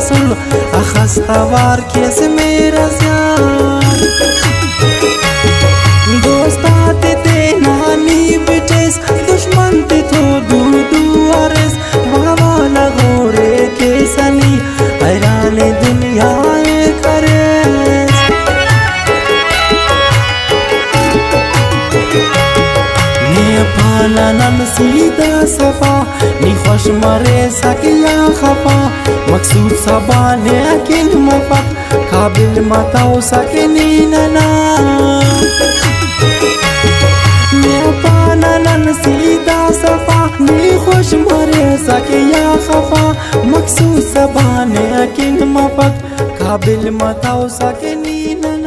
रसूल अखस्तवार कैसे मेरा ज़्यार दोस्ता ते नानी बिटेस दुश्मन ते तो दुआरेस बाबा गोरे के सनी हैरान दुनिया करेस ने पानन सीधा सफा नी खुश मरे सकिया खफा मकसूद सबाने अकिन मफक काबिल मताओ सकिनी नना पानन सीधा सफा नी खुश मरे सकिया खफा मकसूद सबाने अकिन मफक काबिल मताओ सकिनी नना।